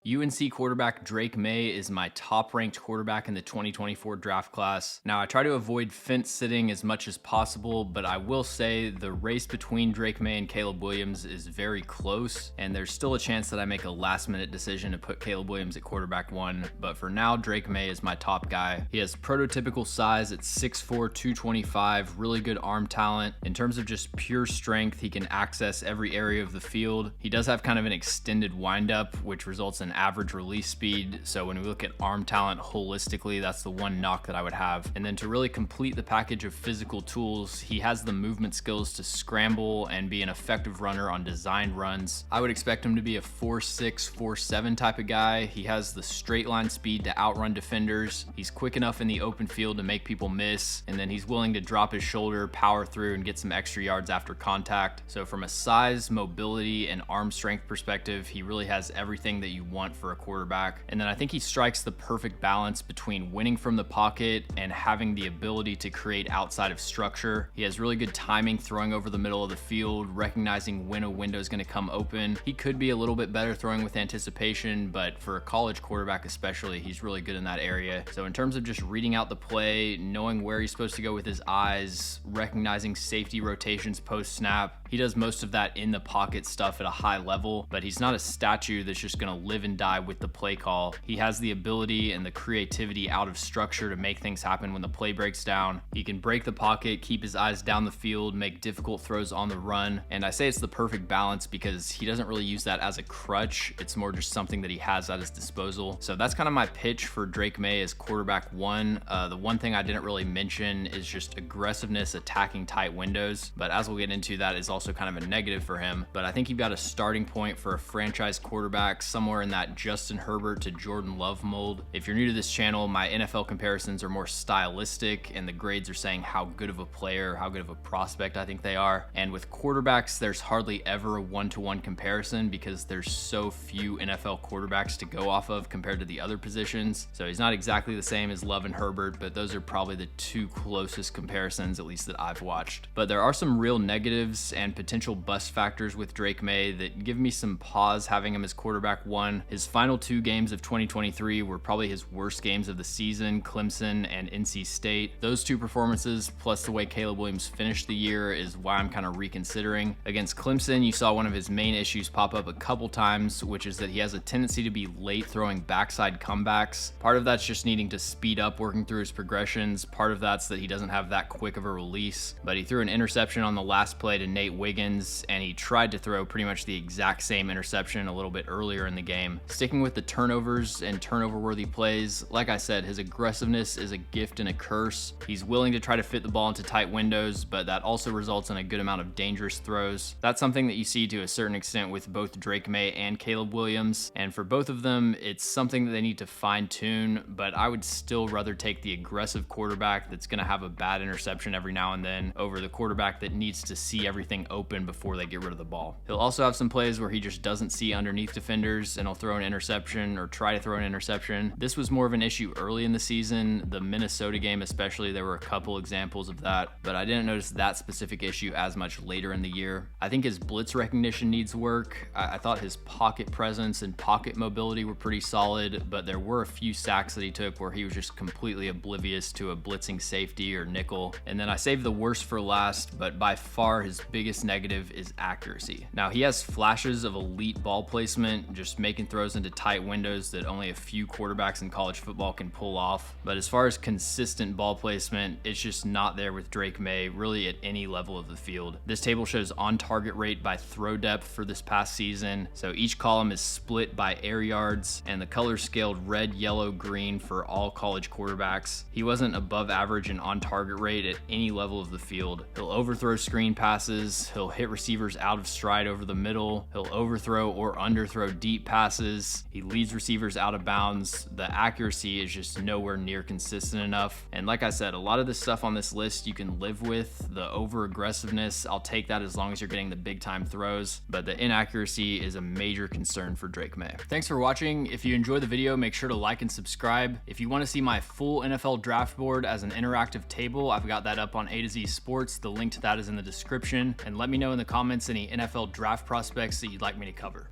UNC quarterback Drake Maye is my top-ranked quarterback in the 2024 draft class. Now, I try to avoid fence sitting as much as possible, but I will say the race between Drake Maye and Caleb Williams is very close, and there's still a chance that I make a last-minute decision to put Caleb Williams at quarterback 1, but for now, Drake Maye is my top guy. He has prototypical size at 6'4", 225, really good arm talent. In terms of just pure strength, he can access every area of the field. He does have kind of an extended windup, which results in average release speed. So when we look at arm talent holistically, that's the one knock that I would have. And then to really complete the package of physical tools, he has the movement skills to scramble and be an effective runner on designed runs. I would expect him to be a 4'6", 4'7" type of guy. He has the straight line speed to outrun defenders. He's quick enough in the open field to make people miss. And then he's willing to drop his shoulder, power through, and get some extra yards after contact. So from a size, mobility, and arm strength perspective, he really has everything that you want for a quarterback. And then I think he strikes the perfect balance between winning from the pocket and having the ability to create outside of structure. He has really good timing throwing over the middle of the field, recognizing when a window is going to come open. He could be a little bit better throwing with anticipation, but for a college quarterback especially, he's really good in that area. So in terms of just reading out the play, knowing where he's supposed to go with his eyes, recognizing safety rotations post-snap, he does most of that in the pocket stuff at a high level, but he's not a statue that's just going to live and die with the play call. He has the ability and the creativity out of structure to make things happen when the play breaks down. He can break the pocket, keep his eyes down the field, make difficult throws on the run. And I say it's the perfect balance because he doesn't really use that as a crutch. It's more just something that he has at his disposal. So that's kind of my pitch for Drake Maye as quarterback 1. The one thing I didn't really mention is just aggressiveness attacking tight windows. But as we'll get into, that is also kind of a negative for him. But I think you've got a starting point for a franchise quarterback somewhere in that Justin Herbert to Jordan Love mold. If you're new to this channel, my NFL comparisons are more stylistic and the grades are saying how good of a player, how good of a prospect I think they are. And with quarterbacks, there's hardly ever a one-to-one comparison because there's so few NFL quarterbacks to go off of compared to the other positions. So he's not exactly the same as Love and Herbert, but those are probably the two closest comparisons, at least that I've watched. But there are some real negatives and potential bust factors with Drake Maye that give me some pause having him as quarterback 1. His final 2 games of 2023 were probably his worst games of the season, Clemson and NC State. Those 2 performances, plus the way Caleb Williams finished the year, is why I'm kind of reconsidering. Against Clemson, you saw one of his main issues pop up a couple times, which is that he has a tendency to be late throwing backside comebacks. Part of that's just needing to speed up working through his progressions. Part of that's that he doesn't have that quick of a release. But he threw an interception on the last play to Nate Wiggins, and he tried to throw pretty much the exact same interception a little bit earlier in the game. Sticking with the turnovers and turnover-worthy plays, like I said, his aggressiveness is a gift and a curse. He's willing to try to fit the ball into tight windows, but that also results in a good amount of dangerous throws. That's something that you see to a certain extent with both Drake Maye and Caleb Williams, and for both of them, it's something that they need to fine-tune, but I would still rather take the aggressive quarterback that's going to have a bad interception every now and then over the quarterback that needs to see everything open before they get rid of the ball. He'll also have some plays where he just doesn't see underneath defenders and he'll throw an interception or try to throw an interception. This was more of an issue early in the season. The Minnesota game especially, there were a couple examples of that, but I didn't notice that specific issue as much later in the year. I think his blitz recognition needs work. I thought his pocket presence and pocket mobility were pretty solid, but there were a few sacks that he took where he was just completely oblivious to a blitzing safety or nickel. And then I saved the worst for last, but by far his biggest negative is accuracy. Now, he has flashes of elite ball placement, just making throws into tight windows that only a few quarterbacks in college football can pull off. But as far as consistent ball placement, it's just not there with Drake Maye, really at any level of the field. This table shows on-target rate by throw depth for this past season. So each column is split by air yards, and the colors scaled red, yellow, green for all college quarterbacks. He wasn't above average in on-target rate at any level of the field. He'll overthrow screen passes, he'll hit receivers out of stride over the middle, he'll overthrow or underthrow deep passes, he leads receivers out of bounds. The accuracy is just nowhere near consistent enough. And like I said, a lot of the stuff on this list you can live with. The over-aggressiveness, I'll take that as long as you're getting the big-time throws, but the inaccuracy is a major concern for Drake Maye. Thanks for watching. If you enjoyed the video, make sure to like and subscribe. If you want to see my full NFL draft board as an interactive table, I've got that up on A to Z Sports. The link to that is in the description. And let me know in the comments any NFL draft prospects that you'd like me to cover.